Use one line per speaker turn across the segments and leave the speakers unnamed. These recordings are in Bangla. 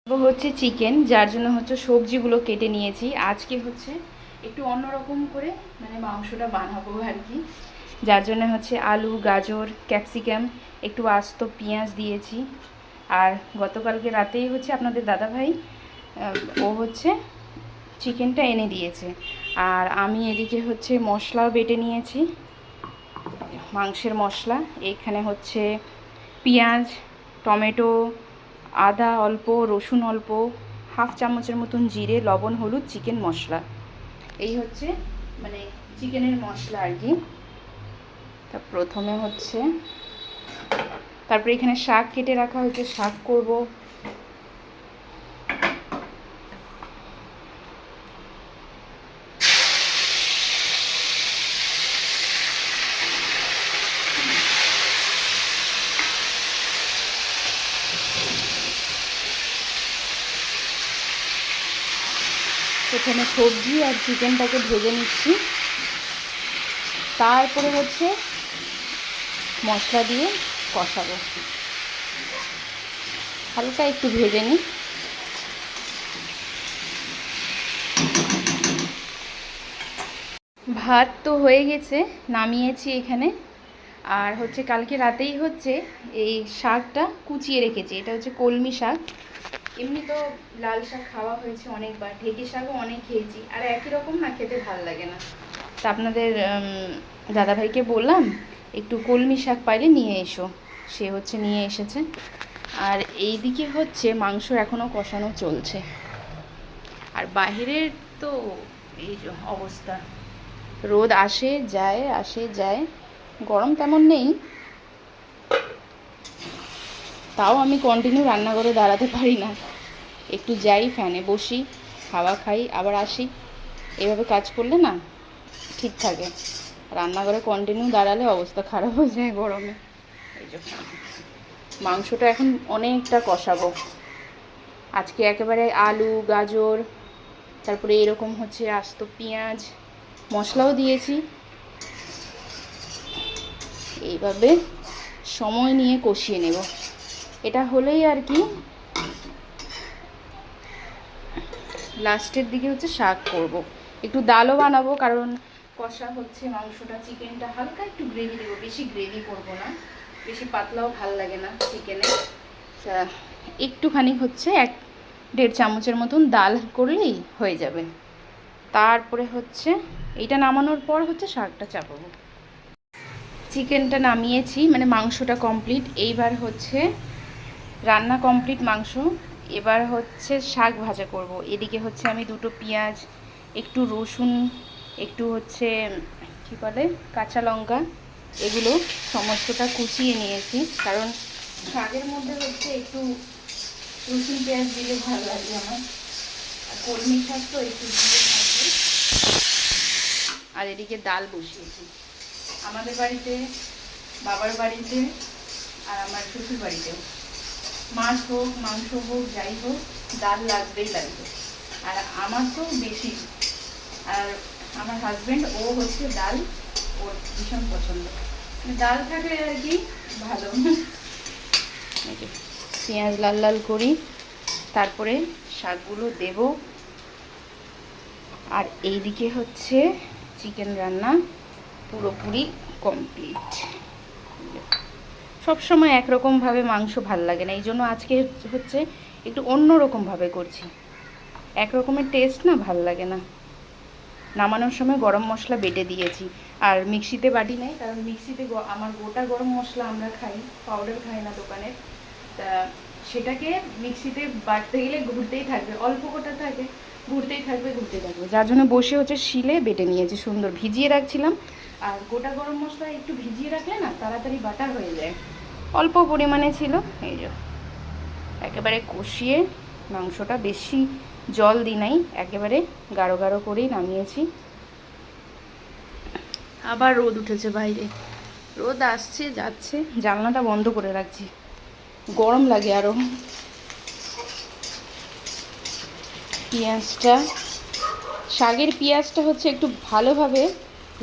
হচ্ছে চিকেন, যার জন্য হচ্ছে সবজিগুলো কেটে নিয়েছি। আজকে হচ্ছে একটু অন্যরকম করে মানে মাংসটা বানাবো আর কি, যার জন্য হচ্ছে আলু, গাজর, ক্যাপসিকাম, একটু আস্ত পেঁয়াজ দিয়েছি। আর গতকালকে রাতেই হচ্ছে আপনাদের দাদাভাই ও হচ্ছে চিকেনটা এনে দিয়েছে। আর আমি এদিকে হচ্ছে মশলাও বেটে নিয়েছি, মাংসের মশলা। এখানে হচ্ছে পেঁয়াজ, টমেটো, আদা অল্প, রসুন অল্প, হাফ চামচের মতন জিরে, লবণ, হলুদ, চিকেন মশলা। এই হচ্ছে মানে চিকেনের মশলা আর কি। তা প্রথমে হচ্ছে তারপরে এখানে শাক কেটে রাখা হয়েছে, শাক করব। এখানে সবজি আর চিকেনটাকে ভেজে নিচ্ছি, তারপরে হচ্ছে মশলা দিয়ে কষাবো। হালকা একটু ভেজে নিই। ভাত তো হয়ে গেছে, নামিয়েছি এখানে। আর হচ্ছে কালকে রাতেই হচ্ছে এই শাকটা কুচিয়ে রেখেছি। এটা হচ্ছে কলমি শাক। এমনি তো লাল শাক খাওয়া হয়েছে অনেকবার, ঢেঁকি শাকও অনেক খেয়েছি, আর একই রকম না, খেতে ভালো লাগে না। তা আপনাদের দাদাভাইকে বললাম একটু কলমি শাক পাইলে নিয়ে এসো, সে হচ্ছে নিয়ে এসেছে। আর এই দিকে হচ্ছে মাংস এখনও কষানো চলছে। আর বাইরের তো এই অবস্থা, রোদ আসে যায় আসে যায়, গরম তেমন নেই। তাও আমি কন্টিনিউ রান্নাঘরে দাঁড়াতে পারি না, একটু যাই, ফ্যানে বসি, হাওয়া খাই, আবার আসি। এভাবে কাজ করলে না ঠিক থাকে। রান্নাঘরে কন্টিনিউ দাঁড়ালে অবস্থা খারাপ হয়ে যায় গরমে। এই যে মাংসটা এখন অনেকটা কষাবো। আজকে একেবারে আলু, গাজর, তারপরে এরকম হচ্ছে আস্ত পেঁয়াজ, মশলাও দিয়েছি। এইভাবে সময় নিয়ে কষিয়ে নেব। এটা হলেই আর কি লাস্টের দিকে হচ্ছে শাক করব। একটু ডালও বানাবো, কারণ কষা হচ্ছে মাংসটা, চিকেনটা হালকা একটু গ্রেভি দেবো, বেশি গ্রেভি করব না, বেশি পাতলাও ভাল লাগে না চিকেনে। তা একটুখানি হচ্ছে 1-1.5 চামচের মতন ডাল করলেই হয়ে যাবে। তারপরে হচ্ছে এইটা নামানোর পর হচ্ছে শাকটা চাপাবো। চিকেনটা নামিয়েছি, মানে মাংসটা কমপ্লিট। এইবার হচ্ছে রান্না কমপ্লিট মাংস। এবার হচ্ছে শাক ভাজা করব। এদিকে হচ্ছে আমি 2টো পেঁয়াজ, একটু রসুন, একটু হচ্ছে কী বলে কাঁচা লঙ্কা, এগুলো সমস্তটা কুচিয়ে নিয়েছি, কারণ শাকের মধ্যে হচ্ছে একটু রসুন পেঁয়াজ দিলে ভালো লাগে আমার। আর কলমি শাক তো একটু দিয়ে থাকবে। আর এদিকে ডাল বসিয়েছি। আমাদের বাড়িতে, বাবার বাড়িতে, আর আমার শ্বশুর বাড়িতেও মাছ হোক, মাংস হোক, যাই হোক, ডাল লাগবেই লাগবে। আর আমার তো বেশি। আর আমার হাজব্যান্ড, ও হচ্ছে ডাল ওর ভীষণ পছন্দ, ডাল থাকলে আর কি ভালো। পেঁয়াজ লাল লাল করি, তারপরে শাকগুলো দেব। আর এইদিকে হচ্ছে চিকেন রান্না পুরোপুরি কমপ্লিট। সব সময় একরকমভাবে মাংস ভাল লাগে না, এই জন্য আজকে হচ্ছে একটু অন্য রকমভাবে করছি। এক রকমের টেস্ট না ভাল লাগে না। নামানোর সময় গরম মশলা বেটে দিয়েছি, আর মিক্সিতে বাটি নেই, কারণ মিক্সিতে আমার গোটা গরম মশলা আমরা খাই, পাউডার খাই না দোকানের। তা সেটাকে মিক্সিতে বাটতে গেলে ঘুরতেই থাকবে, অল্প গোটা থাকে, ঘুরতেই থাকবে ঘুরতেই থাকবে, যার জন্য বসে হচ্ছে শিলে বেটে নিয়েছি সুন্দর, ভিজিয়ে রাখছিলাম। আর গোটা গরম মশলা একটু ভিজিয়ে রাখলে না তাড়াতাড়ি বাটা হয়ে যায়। অল্প পরিমাণে ছিল, এই যে একেবারে কষিয়ে মাংসটা, বেশি জল দিই নাই, একেবারে গাঢ় গাঢ় করেই নামিয়েছি। আবার রোদ উঠেছে বাইরে, রোদ আসছে যাচ্ছে, জানলাটা বন্ধ করে রাখছি, গরম লাগে আরও। পেঁয়াজটা, শাকের পেঁয়াজটা হচ্ছে একটু ভালোভাবে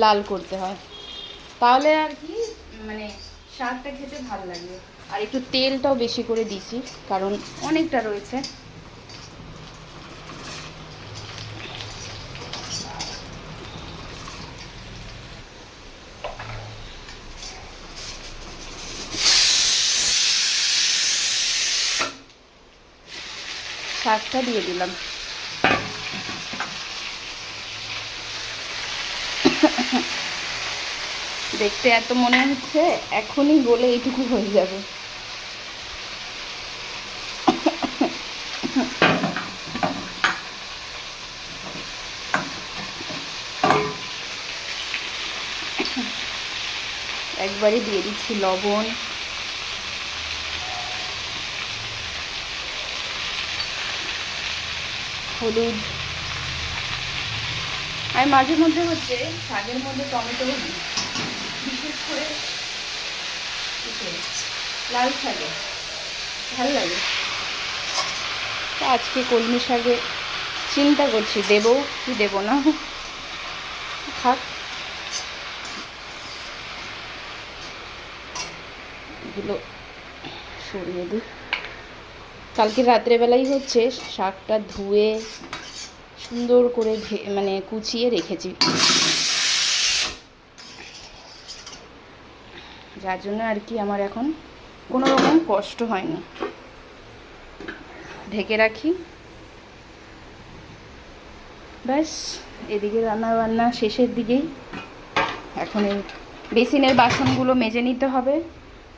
লাল করতে হয়, তাহলে আর কি মানে শাকটা খেতে ভালো লাগবে। আর একটু তেলটাও বেশি করে দিছি, কারণ অনেকটা রয়েছে। শাকটা দিয়ে দিলাম। দেখতে এত মনে হচ্ছে এখনই গলে এইটুকু হয়ে যাবে। একবারে দিয়ে দিচ্ছি লবণ, হলুদ। আমি মাঝে মধ্যে হচ্ছে শাকের মধ্যে টমেটো দিই, বিশেষ করে লাল শাকে ভালো লাগে। তা আজকে কলমি শাকে চিন্তা করছি দেবো কি দেবো না, থাক। এগুলো সরিয়ে দিই। কালকে রাত্রেবেলাই হচ্ছে শাকটা ধুয়ে সুন্দর করে মানে কুচিয়ে রেখেছি, যার জন্য আর কি আমার এখন কোনো রকম কষ্ট হয়নি। ঢেকে রাখি, ব্যাস। এদিকে রান্না বান্না শেষের দিকেই। এখন এই বেসিনের বাসনগুলো মেজে নিতে হবে,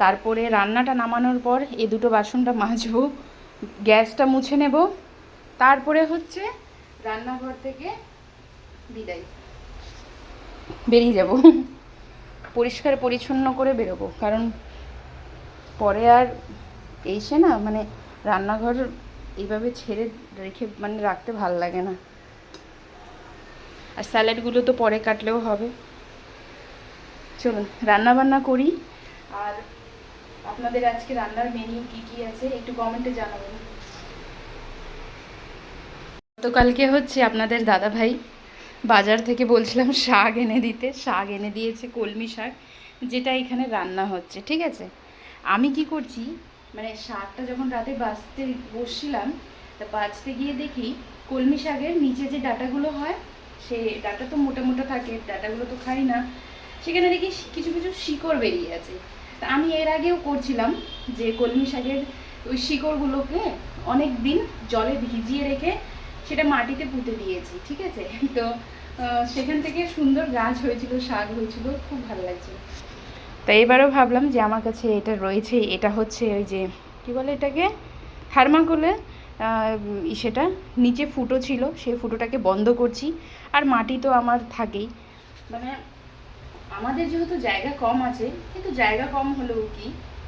তারপরে রান্নাটা নামানোর পর এই দুটো বাসনটা মাজবো, গ্যাসটা মুছে নেব, তারপরে হচ্ছে রান্নাঘর থেকে বিদায়, বেরিয়ে যাব। পরিষ্কার পরিচ্ছন্ন করে বেরোবো, কারণ পরে আর এসে না মানে রান্নাঘর এইভাবে ছেড়ে রেখে মানে রাখতে ভাল লাগে না। আর স্যালাডগুলো তো পরে কাটলেও হবে। চলুন রান্না বান্না করি। আর আপনাদের আজকে রান্নার মেনু কি কি আছে একটু কমেন্টে জানাবেন। গতকালকে হচ্ছে আপনাদের দাদা ভাই বাজার থেকে বলছিলাম শাক এনে দিতে, শাক এনে দিয়েছে কলমি শাক, যেটা এখানে রান্না হচ্ছে। ঠিক আছে, আমি কি করছি মানে শাকটা যখন রাতে বাছতে বসছিলাম, তা বাছতে গিয়ে দেখি কলমি শাকের নিচে যে ডাঁটাগুলো হয়, সে ডাঁটা তো মোটা মোটা থাকে, ডাঁটাগুলো তো খাই না, সেখানে দেখি কিছু কিছু শিকড় বেরিয়ে আছে। তা আমি এর আগেও করছিলাম যে কলমি শাকের ওই শিকড়গুলোকে অনেক দিন জলে ভিজিয়ে রেখে সেটা মাটিতে পুঁতে দিয়েছি। ঠিক আছে, তো সেখান থেকে সুন্দর গাছ হয়েছিল, শাক হয়েছিল, খুব ভালো লাগছিল। তাই এবারও ভাবলাম যে আমার কাছে এটা রয়েছে, এটা হচ্ছে ওই যে কী বলে এটাকে, থার্মাকোলে সেটা নিচে ফুটো ছিল, সেই ফুটোটাকে বন্ধ করছি। আর মাটি তো আমার থাকেই, মানে আমাদের যেহেতু জায়গা কম আছে, কিন্তু জায়গা কম হলেও কি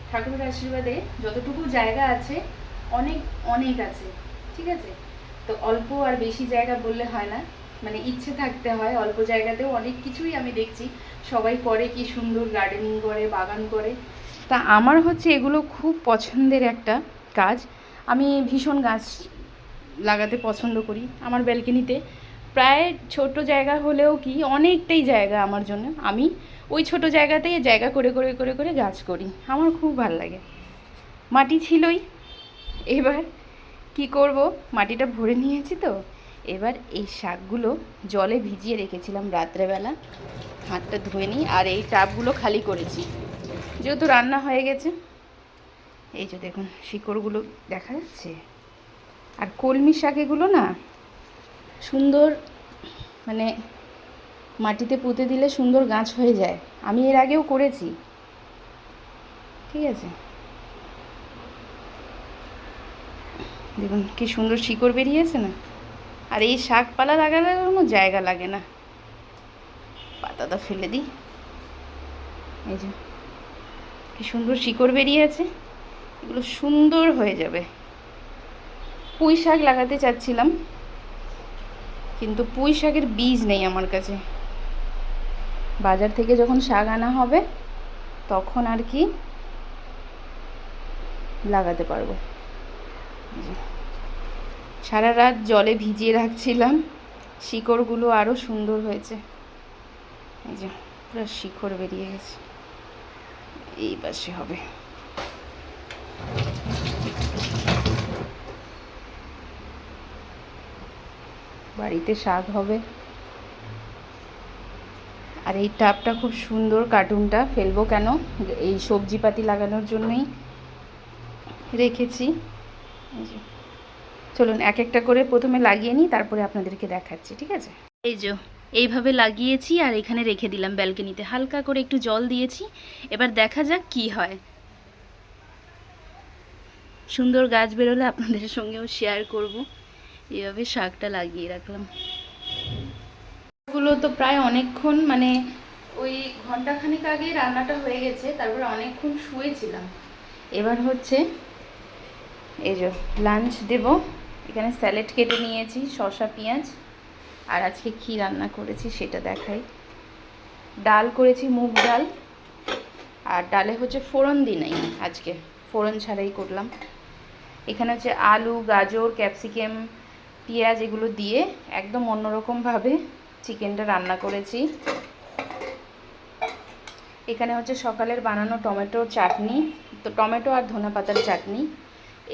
ঠাকুরের আশীর্বাদে যতটুকু জায়গা আছে অনেক অনেক আছে। ঠিক আছে, তো অল্প আর বেশি জায়গা বললে হয় না, মানে ইচ্ছে থাকতে হয়। অল্প জায়গাতেও অনেক কিছুই আমি দেখছি সবাই করে, কি সুন্দর গার্ডেনিং করে, বাগান করে। তা আমার হচ্ছে এগুলো খুব পছন্দের একটা কাজ। আমি ভীষণ গাছ লাগাতে পছন্দ করি। আমার ব্যালকনিতে প্রায় ছোট জায়গা হলেও কি অনেকটাই জায়গা আমার জন্য, আমি ওই ছোট জায়গাতেই জায়গা করে করে করে করে গাছ করি, আমার খুব ভালো লাগে। মাটি ছিলই, এবার কি করব, মাটিটা ভরে নিয়েছি তো এবার এই শাকগুলো জলে ভিজিয়ে রেখেছিলাম রাত্রেবেলা, হাতটা ধুয়ে নিই। আর এই টাবগুলো খালি করেছি যেহেতু রান্না হয়ে গেছে। এই যে দেখুন শিকড়গুলো দেখা যাচ্ছে। আর কলমি শাক এগুলো না সুন্দর মানে মাটিতে পুঁতে দিলে সুন্দর গাছ হয়ে যায়, আমি এর আগেও করেছি। ঠিক আছে, দেখুন কি সুন্দর শিকড় বেরিয়েছে না। আর এই শাকপালা লাগালে কোনো জায়গা লাগে না, পাতাটা ফেলে দিই। এই যে কি সুন্দর শিকড় বেরিয়েছে, এগুলো সুন্দর হয়ে যাবে। পুঁই শাক লাগাতে চাচ্ছিলাম, কিন্তু পুঁই শাকের বীজ নেই আমার কাছে। বাজার থেকে যখন শাক আনা হবে তখন আর কি লাগাতে পারবো। সারা রাত জলে ভিজিয়ে রাখছিলাম, শিকড়গুলো আরও সুন্দর হয়েছে। এই যে পুরো শিকড় বেরিয়ে গেছে, এই পাশে হবে। বাড়িতে শাক হবে। আর এই টাবটা খুব সুন্দর, কার্টুনটা ফেলবো কেন, এই সবজিপাতি লাগানোর জন্যই রেখেছি। এই যে চলুন এক একটা করে প্রথমে লাগিয়ে নিই, তারপরে আপনাদেরকে দেখাচ্ছি, ঠিক আছে? এই যে এইভাবে লাগিয়েছি আর এখানে রেখে দিলাম ব্যালকনিতে, হালকা করে একটু জল দিয়েছি। এবার দেখা যাক কি হয়। সুন্দর গাছ বেরোলে আপনাদের সঙ্গেও শেয়ার করব। এইভাবে শাকটা লাগিয়ে রাখলাম। এগুলো তো প্রায় অনেকক্ষণ, মানে ওই ঘন্টাখানিক আগে রান্নাটা হয়ে গেছে, তারপরে অনেকক্ষণ শুয়েছিলাম। এবার হচ্ছে এই যে লাঞ্চ দেব। এখানে স্যালাড কেটে নিয়েছি, শসা পেঁয়াজ, আর আজকে কী রান্না করেছি সেটা দেখাই। ডাল করেছি, মুগ ডাল, আর ডালে হচ্ছে ফোড়ন দিই নাই, আজকে ফোড়ন ছাড়াই করলাম। এখানে হচ্ছে আলু, গাজর, ক্যাপসিকাম, পেঁয়াজ এগুলো দিয়ে একদম অন্যরকমভাবে চিকেনটা রান্না করেছি। এখানে হচ্ছে সকালের বানানো টমেটো চাটনি, তো টমেটো আর ধনেপাতার চাটনি।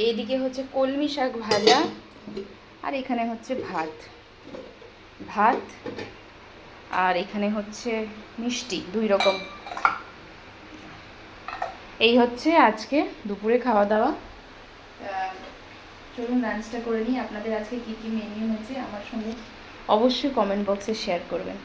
এইদিকে হচ্ছে কলমি শাক ভাজা, আর এখানে হচ্ছে ভাত। আর এখানে হচ্ছে মিষ্টি, 2 রকম। এই হচ্ছে আজকে দুপুরে খাওয়া দাওয়া। চলুন লাঞ্চটা করে নিই। আপনাদের আজকে কী কী মেনু হয়েছে আমার সঙ্গে অবশ্যই কমেন্ট বক্সে শেয়ার করবেন।